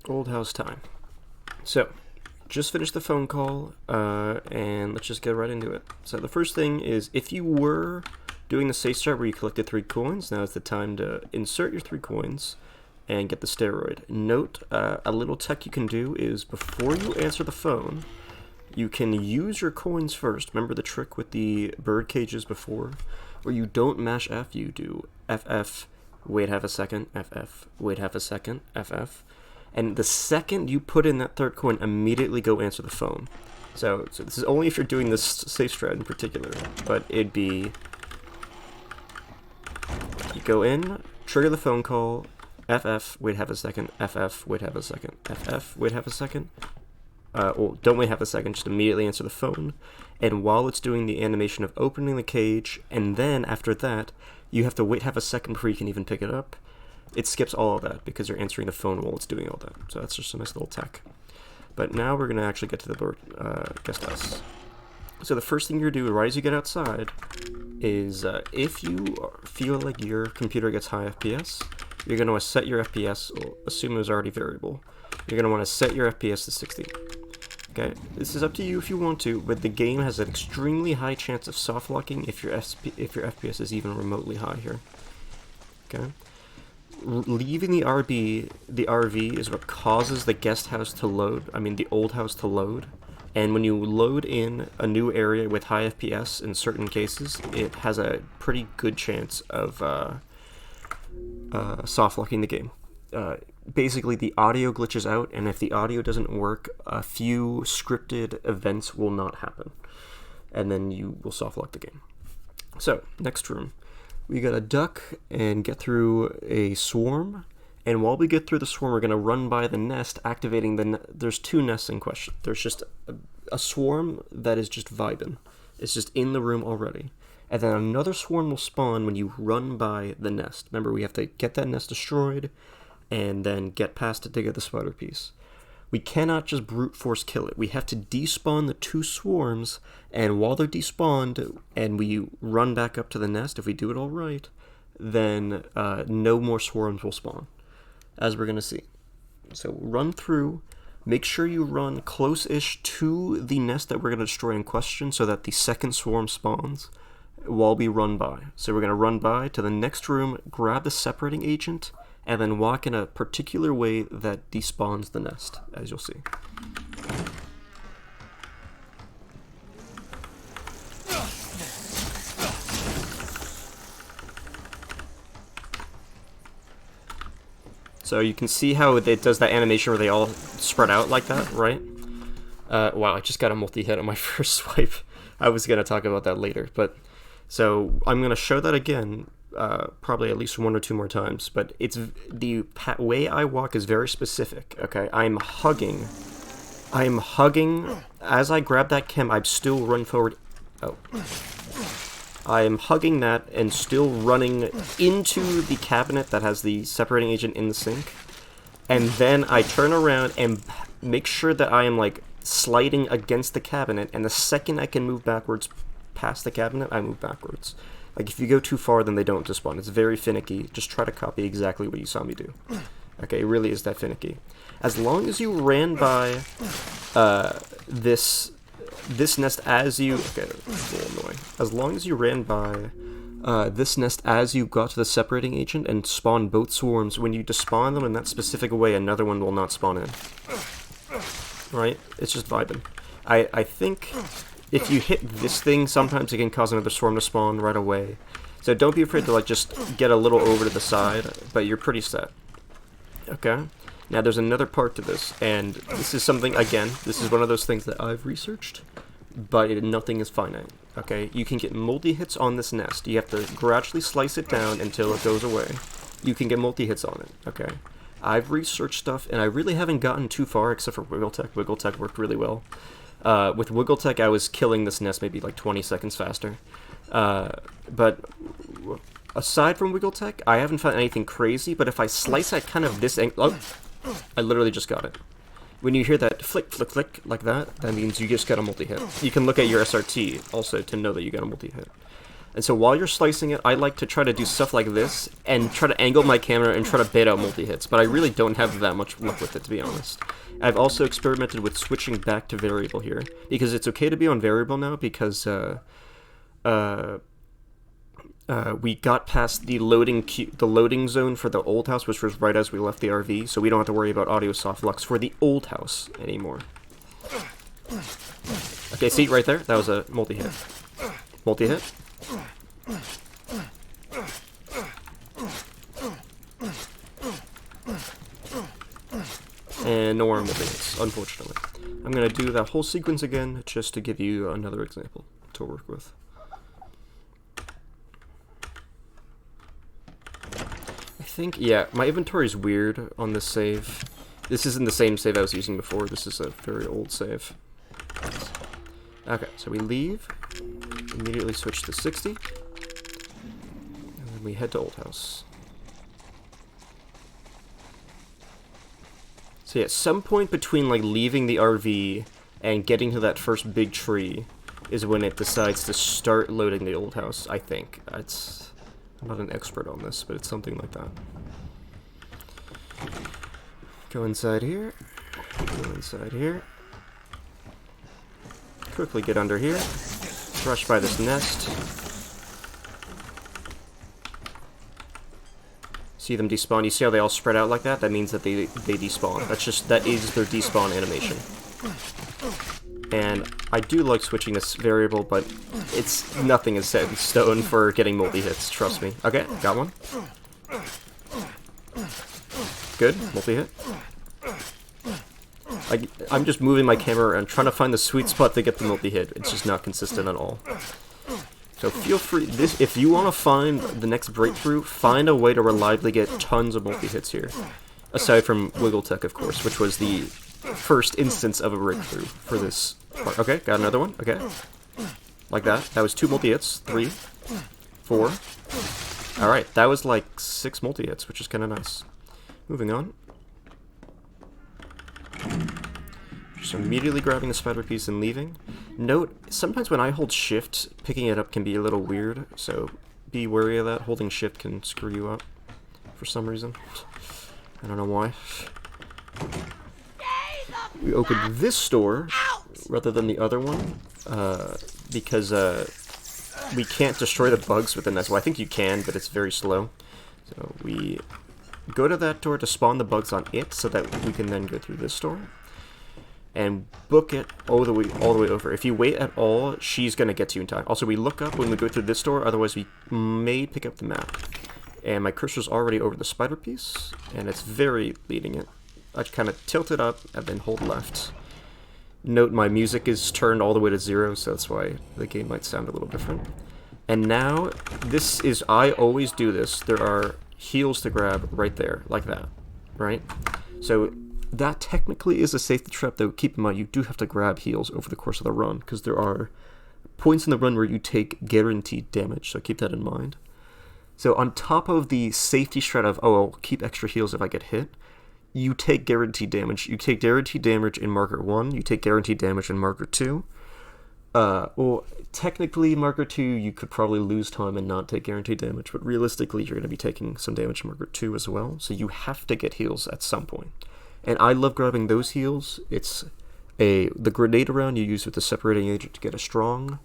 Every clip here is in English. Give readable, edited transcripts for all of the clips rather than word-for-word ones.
Old house time. So, just finished the phone call, and let's just get right into it. So the first thing is, if you were doing the safe start where you collected 3 coins, now is the time to insert your 3 coins and get the steroid. Note, a little tech you can do is, before you answer the phone, you can use your coins first. Remember the trick with the bird cages before? Where you don't mash F, you do FF, wait half a second, FF, wait half a second, FF. And the second you put in that 3rd coin, immediately go answer the phone. So this is only if you're doing this safe strat in particular, but it'd be, you go in, trigger the phone call, FF, wait half a second, FF, wait half a second, FF, wait half a second. Well, don't wait half a second, just immediately answer the phone. And while it's doing the animation of opening the cage, and then after that, you have to wait half a second before you can even pick it up. It skips all of that because you're answering the phone while it's doing all that. So that's just a nice little tech. But now we're going to actually get to the guest house. So the first thing you're going to do right as you get outside is if you feel like your computer gets high FPS, you're going to set your FPS, or assume it was already variable. You're going to want to set your FPS to 60. Okay, this is up to you if you want to, but the game has an extremely high chance of soft locking if your FPS is even remotely high here. Okay, leaving the RV is what causes the guest house to load. I mean, the old house to load. And when you load in a new area with high FPS, in certain cases, it has a pretty good chance of soft locking the game. Basically, the audio glitches out, and if the audio doesn't work, a few scripted events will not happen, and then you will soft lock the game. So, next room. We gotta duck and get through a swarm, and while we get through the swarm, we're gonna run by the nest, activating there's 2 nests in question. There's just a swarm that is just vibing. It's just in the room already. And then another swarm will spawn when you run by the nest. Remember, we have to get that nest destroyed, and then get past it to get the spider piece. We cannot just brute force kill it. We have to despawn the 2 swarms, and while they're despawned, and we run back up to the nest, if we do it all right, then no more swarms will spawn, as we're going to see. So run through, make sure you run close-ish to the nest that we're going to destroy in question, so that the second swarm spawns while we run by. So we're going to run by to the next room, grab the separating agent, and then walk in a particular way that despawns the nest, as you'll see. So you can see how it does that animation where they all spread out like that, right? Wow, I just got a multi-hit on my first swipe. I was going to talk about that later, but so I'm going to show that again. Probably at least 1 or 2 more times, but it's the way I walk is very specific. Okay, I'm hugging as I grab that chem. I'm still running forward. Oh, I am hugging that and still running into the cabinet that has the separating agent in the sink, and then I turn around and make sure that I am like sliding against the cabinet, and the second I can move backwards past the cabinet, I move backwards. Like, if you go too far, then they don't despawn. It's very finicky. Just try to copy exactly what you saw me do. Okay, it really is that finicky. As long as you ran by this nest as you... Okay, it's a little annoying. As long as you ran by this nest as you got to the separating agent and spawned both swarms, when you despawn them in that specific way, another one will not spawn in. Right? It's just vibing. I think... if you hit this thing, sometimes it can cause another swarm to spawn right away. So don't be afraid to like just get a little over to the side, but you're pretty set. Okay? Now there's another part to this, and this is something, again, this is one of those things that I've researched, but nothing is finite. Okay? You can get multi-hits on this nest. You have to gradually slice it down until it goes away. You can get multi-hits on it. Okay? I've researched stuff, and I really haven't gotten too far except for Wiggle Tech. Wiggle Tech worked really well. With Wiggle Tech, I was killing this nest maybe like 20 seconds faster. But aside from Wiggle Tech, I haven't found anything crazy, but if I slice at kind of this angle... Oh, I literally just got it. When you hear that flick, flick, flick like that, that means you just got a multi-hit. You can look at your SRT also to know that you got a multi-hit. And so while you're slicing it, I like to try to do stuff like this and try to angle my camera and try to bait out multi-hits, but I really don't have that much luck with it, to be honest. I've also experimented with switching back to variable here, because it's okay to be on variable now, because we got past the loading zone for the old house, which was right as we left the RV, so we don't have to worry about audio soft lux for the old house anymore. Okay, see, right there? That was a multi-hit. Multi-hit. And no more multi-hits, unfortunately. I'm going to do that whole sequence again, just to give you another example to work with. I think, yeah, my inventory is weird on this save. This isn't the same save I was using before. This is a very old save. Okay, so we leave, immediately switch to 60, and then we head to Old House. So yeah, some point between like leaving the RV and getting to that first big tree is when it decides to start loading the Old House, I think. I'm not an expert on this, but it's something like that. Go inside here, go inside here. Quickly get under here, brush by this nest. See them despawn. You see how they all spread out like that? That means that they despawn. That is their despawn animation. And I do like switching this variable, but nothing is set in stone for getting multi-hits, trust me. Okay, got one. Good, multi-hit. I'm just moving my camera and trying to find the sweet spot to get the multi-hit. It's just not consistent at all. So feel free, if you want to find the next breakthrough, find a way to reliably get tons of multi-hits here. Aside from Wiggle Tech, of course, which was the first instance of a breakthrough for this part. Okay, got another one. Okay. Like that. That was 2 multi-hits. 3. 4. Alright, that was like 6 multi-hits, which is kind of nice. Moving on. Just immediately grabbing the spider piece and leaving. Note, sometimes when I hold shift, picking it up can be a little weird, so be wary of that. Holding shift can screw you up for some reason. I don't know why. We opened this door rather than the other one, because we can't destroy the bugs with the nest. Well, I think you can, but it's very slow. So we go to that door to spawn the bugs on it, so that we can then go through this door and book it all the way over. If you wait at all, she's gonna get to you in time. Also, we look up when we go through this door, otherwise we may pick up the map. And my cursor's already over the spider piece, and it's very leading it. I kind of tilt it up and then hold left. Note my music is turned all the way to 0, so that's why the game might sound a little different. And now, I always do this. There are heals to grab right there, like that, right? So that technically is a safety trap, though keep in mind you do have to grab heals over the course of the run, because there are points in the run where you take guaranteed damage, so keep that in mind. So on top of the safety strat of, oh, I'll keep extra heals if I get hit, you take guaranteed damage. You take guaranteed damage in Marker 1, you take guaranteed damage in Marker 2. Well, technically, Marker 2, you could probably lose time and not take guaranteed damage, but realistically, you're going to be taking some damage in Marker 2 as well, so you have to get heals at some point. And I love grabbing those heals. It's the grenade round you use with the separating agent to get a strong,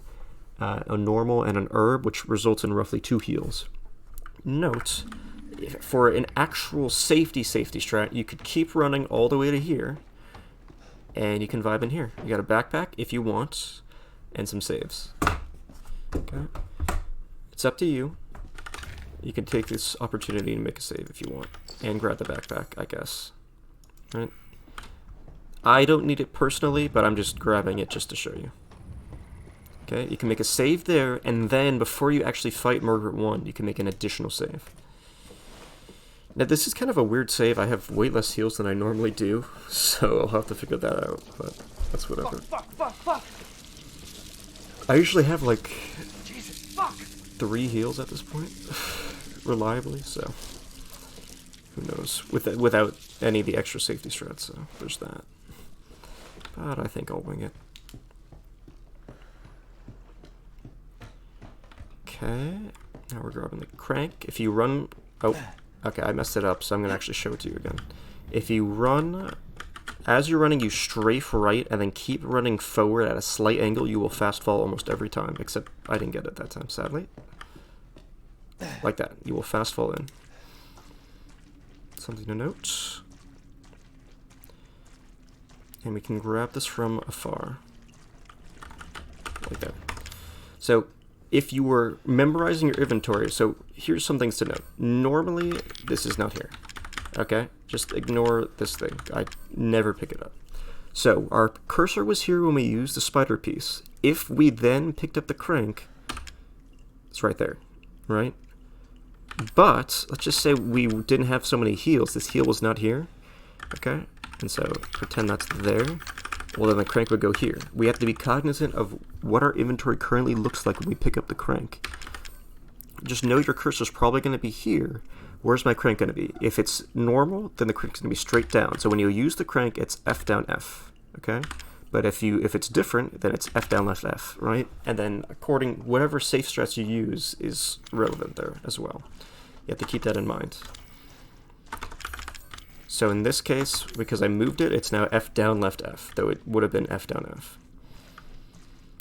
a normal, and an herb, which results in roughly 2 heals. Note, for an actual safety strat, you could keep running all the way to here, and you can vibe in here. You got a backpack if you want, and some saves. Okay. It's up to you. You can take this opportunity and make a save if you want, and grab the backpack, I guess. Right? I don't need it personally, but I'm just grabbing it just to show you. Okay, you can make a save there, and then before you actually fight Margaret 1, you can make an additional save. Now this is kind of a weird save. I have way less heals than I normally do, so I'll have to figure that out, but that's whatever. Fuck. I usually have like Jesus, fuck. 3 heals at this point, reliably, so who knows, without any of the extra safety strats, so there's that. But I think I'll wing it. Okay, now we're grabbing the crank. If you run... Oh, okay, I messed it up, so I'm going to actually show it to you again. If you run... As you're running, you strafe right, and then keep running forward at a slight angle. You will fast fall almost every time, except I didn't get it that time, sadly. Like that. You will fast fall in. Something to note. And we can grab this from afar. Like that. So, if you were memorizing your inventory, so here's some things to note. Normally, this is not here. Okay? Just ignore this thing. I never pick it up. So, our cursor was here when we used the spider piece. If we then picked up the crank, it's right there, right? But, let's just say we didn't have so many heals. This heal was not here, okay? And so, pretend that's there. Well, then the crank would go here. We have to be cognizant of what our inventory currently looks like when we pick up the crank. Just know your cursor's probably going to be here. Where's my crank going to be? If it's normal, then the crank's going to be straight down. So when you use the crank, it's F down F, okay? But if it's different, then it's F down left F, right? And then whatever safe strats you use is relevant there as well. You have to keep that in mind. So in this case, because I moved it, it's now F down left F, though it would have been F down F.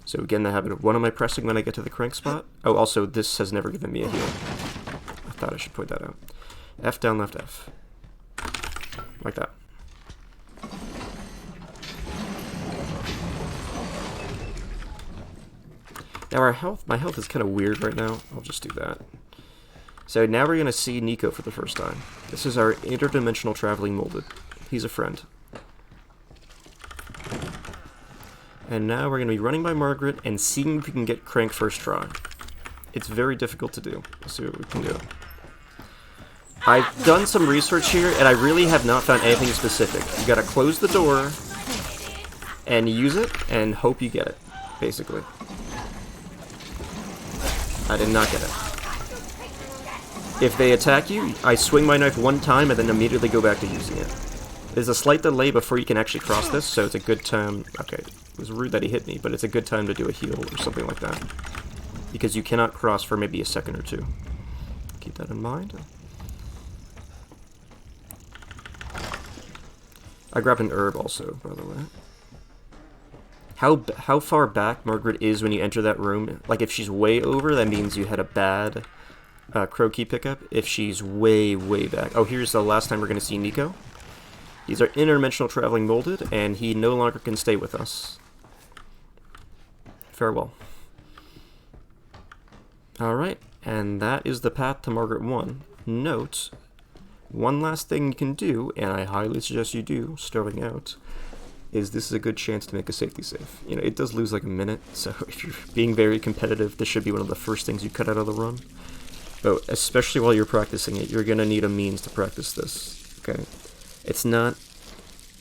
So again, the habit of what am I pressing when I get to the crank spot? Oh, also, this has never given me a heal. I thought I should point that out. F down left F. Like that. Now my health is kind of weird right now. I'll just do that. So now we're going to see Nico for the first time. This is our interdimensional traveling molded. He's a friend. And now we're going to be running by Margaret and seeing if we can get crank first try. It's very difficult to do. Let's see what we can do. I've done some research here, and I really have not found anything specific. You gotta close the door, and use it, and hope you get it, basically. I did not get it. If they attack you, I swing my knife one time, and then immediately go back to using it. There's a slight delay before you can actually cross this, so it's a good time... Okay, it was rude that he hit me, but it's a good time to do a heal or something like that. Because you cannot cross for maybe a second or two. Keep that in mind. I grabbed an herb also, by the way. How far back Margaret is when you enter that room? Like, if she's way over, that means you had a bad crow key pickup. If she's way, way back... Oh, here's the last time we're going to see Nico. He's our interdimensional traveling molded, and he no longer can stay with us. Farewell. Alright, and that is the path to Margaret 1. Note, one last thing you can do, and I highly suggest you do, starting out, is this is a good chance to make a safety save. You know, it does lose like a minute, so if you're being very competitive, this should be one of the first things you cut out of the run. But especially while you're practicing it, you're going to need a means to practice this, okay? It's not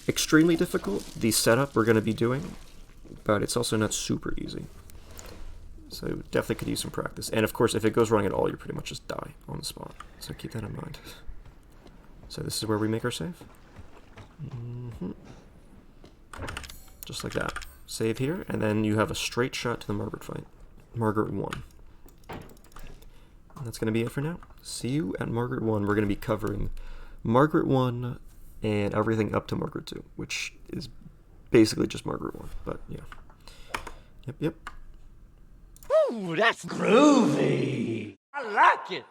extremely difficult, the setup we're going to be doing, but it's also not super easy. So definitely could use some practice. And of course, if it goes wrong at all, you pretty much just die on the spot. So keep that in mind. So this is where we make our save. Just like that. Save here, and then you have a straight shot to the Margaret fight. Margaret 1. And that's going to be it for now. See you at Margaret 1. We're going to be covering Margaret 1 and everything up to Margaret 2, which is basically just Margaret 1. But yeah. Yep. Ooh, that's groovy. I like it.